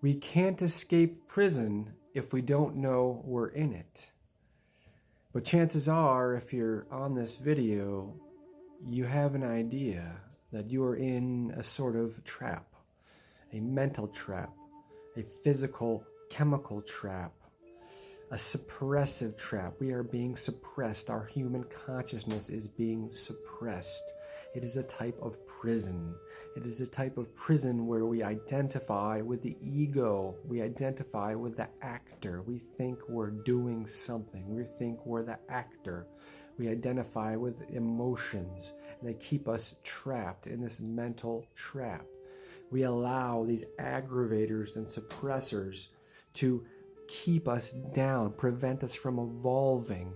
We can't escape prison if we don't know we're in it. But chances are, if you're on this video, you have an idea that you are in a sort of trap, a mental trap, a physical, chemical trap, a suppressive trap. We are being suppressed. Our human consciousness is being suppressed. It is a type of prison. It is a type of prison where we identify with the ego. We identify with the actor. We think we're doing something. We think we're the actor. We identify with emotions. And they keep us trapped in this mental trap. We allow these aggravators and suppressors to keep us down, prevent us from evolving.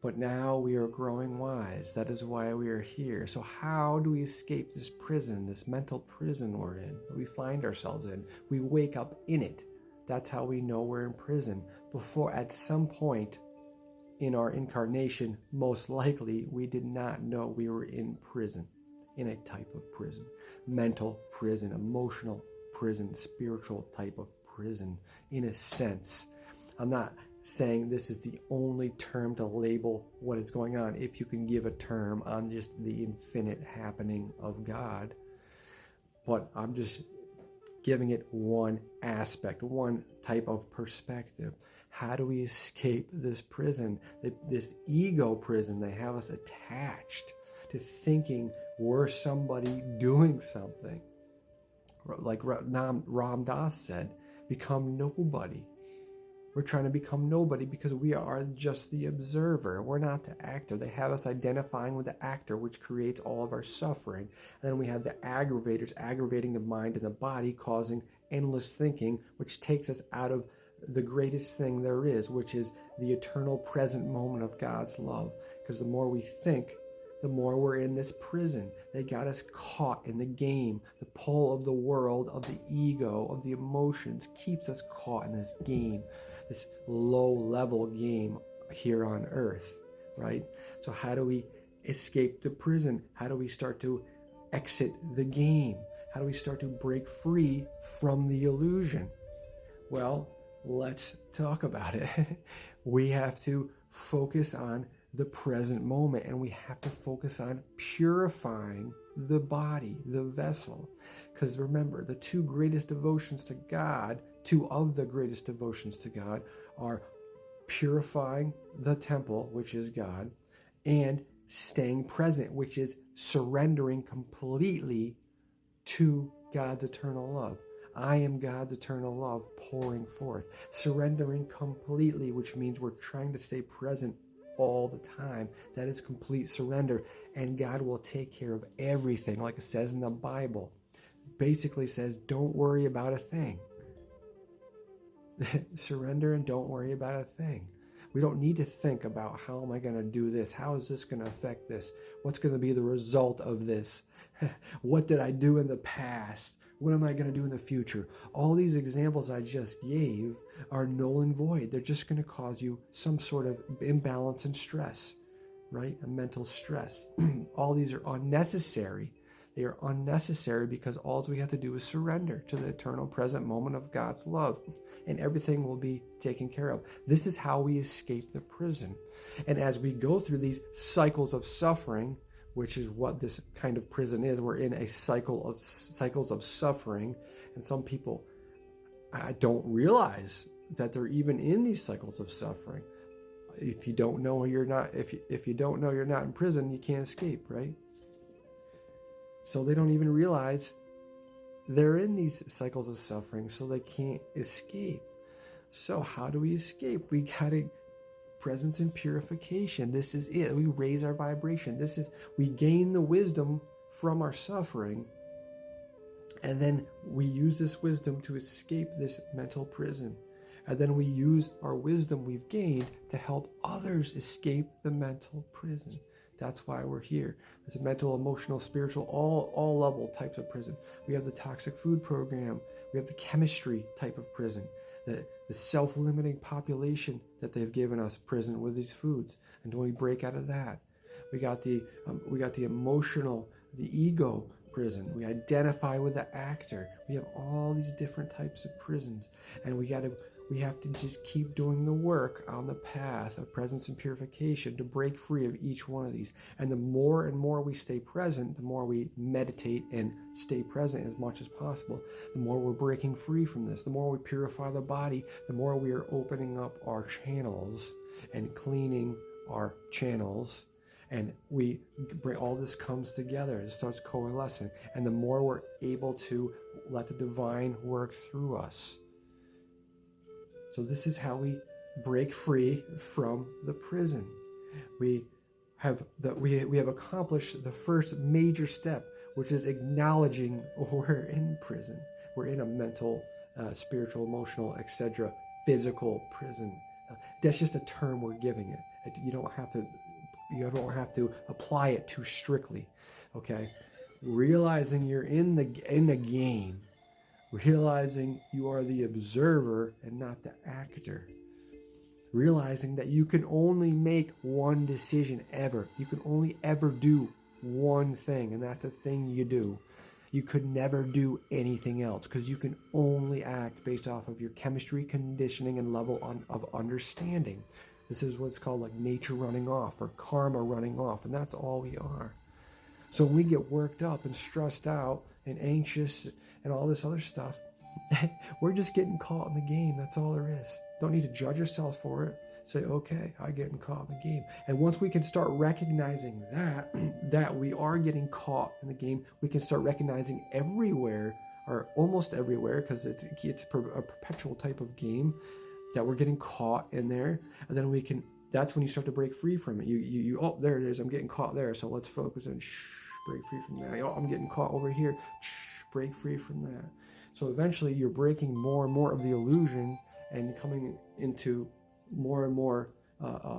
But now we are growing wise. That is why we are here. So how do we escape this prison, this mental prison we're in, that we find ourselves in? We wake up in it. That's how we know we're in prison. Before, at some point in our incarnation, most likely, we did not know we were in prison, in a type of prison. Mental prison, emotional prison, spiritual type of prison, in a sense. I'm not saying this is the only term to label what is going on, if you can give a term on just the infinite happening of God. But I'm just giving it one aspect, one type of perspective. How do we escape this prison, this ego prison? They have us attached to thinking we're somebody doing something. Like Ram Dass said, become nobody. We're trying to become nobody because we are just the observer. We're not the actor. They have us identifying with the actor, which creates all of our suffering. And then we have the aggravators aggravating the mind and the body, causing endless thinking, which takes us out of the greatest thing there is, which is the eternal present moment of God's love. Because the more we think, the more we're in this prison. They got us caught in the game. The pull of the world, of the ego, of the emotions keeps us caught in this game, this low-level game here on earth, right? So how do we escape the prison? How do we start to exit the game? How do we start to break free from the illusion? Well, let's talk about it. We have to focus on the present moment, and we have to focus on purifying the body, the vessel. Because remember, the two of the greatest devotions to God are purifying the temple, which is God, and staying present, which is surrendering completely to God's eternal love. I am God's eternal love pouring forth. Surrendering completely, which means we're trying to stay present all the time. That is complete surrender, and God will take care of everything. Like it says in the Bible, basically says, don't worry about a thing. Surrender and don't worry about a thing. We don't need to think about, how am I going to do this? How is this going to affect this? What's going to be the result of this? What did I do in the past? What am I going to do in the future? All these examples I just gave are null and void. They're just going to cause you some sort of imbalance and stress, right? A mental stress. All these are unnecessary. They are unnecessary because all we have to do is surrender to the eternal present moment of God's love, and everything will be taken care of. This is how we escape the prison. And as we go through these cycles of suffering, which is what this kind of prison is, we're in a cycles of suffering, and some people don't realize that they're even in these cycles of suffering. If you don't know you're not, if you don't know you're not in prison, you can't escape, right? So they don't even realize they're in these cycles of suffering, so they can't escape. So how do we escape? We gotta presence and purification. This is it. We raise our vibration. We gain the wisdom from our suffering, and then we use this wisdom to escape this mental prison. And then we use our wisdom we've gained to help others escape the mental prison. That's why we're here. It's a mental, emotional, spiritual, all level types of prison. We have the toxic food program. We have the chemistry type of prison. The self-limiting population that they've given us prison with these foods. And when we break out of that, we got the emotional, the ego prison. We identify with the actor. We have all these different types of prisons, and we have to just keep doing the work on the path of presence and purification to break free of each one of these. And the more and more we stay present, the more we meditate and stay present as much as possible, the more we're breaking free from this. The more we purify the body, the more we are opening up our channels and cleaning our channels. And we bring, all this comes together, it starts coalescing. And the more we're able to let the divine work through us. So this is how we break free from the prison. We have accomplished the first major step, which is acknowledging we're in prison. We're in a mental, spiritual, emotional, etc., physical prison. That's just a term we're giving it. You don't have to apply it too strictly. Okay, realizing you're in the game. Realizing you are the observer and not the actor. Realizing that you can only make one decision ever. You can only ever do one thing, and that's the thing you do. You could never do anything else because you can only act based off of your chemistry, conditioning, and level of understanding. This is what's called like nature running off or karma running off, and that's all we are. So when we get worked up and stressed out and anxious and all this other stuff, we're just getting caught in the game. That's all there is. Don't need to judge yourselves for it. Say, okay, I'm getting caught in the game. And once we can start recognizing that we are getting caught in the game, we can start recognizing everywhere, or almost everywhere, because it's a perpetual type of game, that we're getting caught in there. And then that's when you start to break free from it. Oh, there it is. I'm getting caught there. So let's focus and break free from that. Oh, I'm getting caught over here. Break free from that. So eventually you're breaking more and more of the illusion and coming into more and more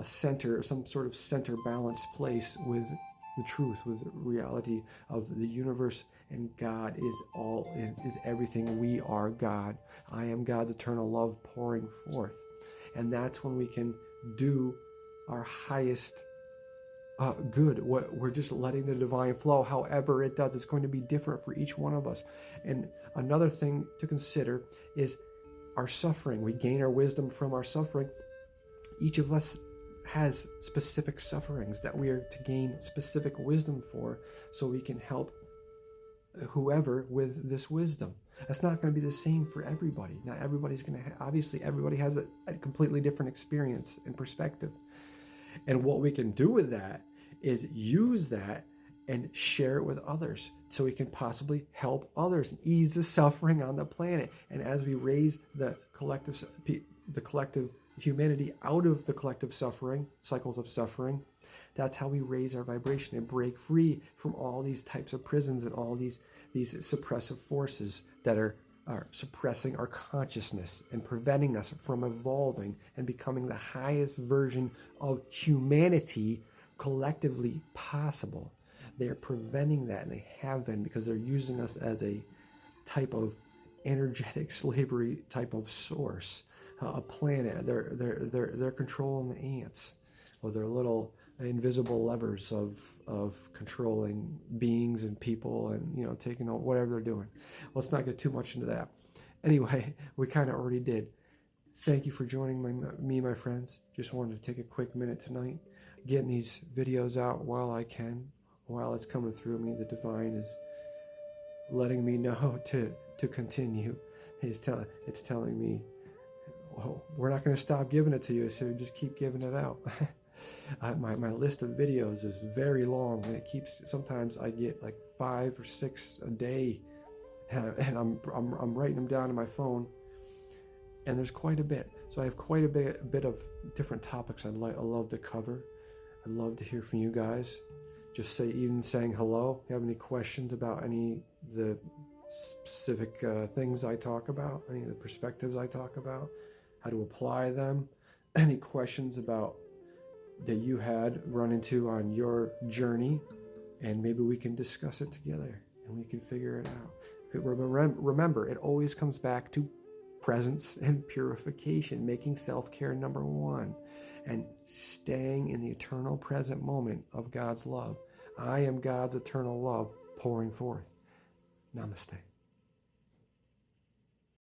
center, some sort of center balanced place with the truth, with the reality of the universe, and God is everything. We are God. I am God's eternal love pouring forth. And that's when we can do our highest good. We're just letting the divine flow. However it does, it's going to be different for each one of us. And another thing to consider is our suffering. We gain our wisdom from our suffering. Each of us has specific sufferings that we are to gain specific wisdom for, so we can help whoever with this wisdom. That's not going to be the same for everybody. Not everybody's going to obviously everybody has a completely different experience and perspective. And what we can do with that is use that and share it with others, so we can possibly help others and ease the suffering on the planet. And as we raise the collective humanity out of the collective suffering, cycles of suffering, that's how we raise our vibration and break free from all these types of prisons and all these suppressive forces that are suppressing our consciousness and preventing us from evolving and becoming the highest version of humanity collectively possible. They're preventing that, and they have been, because they're using us as a type of energetic slavery type of source, a planet. They're controlling the ants with their little invisible levers of controlling beings and people, and taking over whatever they're doing. Let's not get too much into that. Anyway, we kind of already did. Thank you for joining me, my friends. Just wanted to take a quick minute tonight, getting these videos out while I can, while it's coming through me. The divine is letting me know to continue. It's telling me, well, we're not going to stop giving it to you, so just keep giving it out. My list of videos is very long, and it keeps. Sometimes I get like 5 or 6 a day, and I'm writing them down on my phone. And there's quite a bit. So I have quite a bit of different topics I love to cover. I'd love to hear from you guys. Just saying hello. If you have any questions about any of the specific things I talk about, any of the perspectives I talk about, how to apply them, any questions about that you had run into on your journey, and maybe we can discuss it together and we can figure it out. Remember, it always comes back to presence and purification, making self-care number one, and staying in the eternal present moment of God's love. I am God's eternal love pouring forth. Namaste.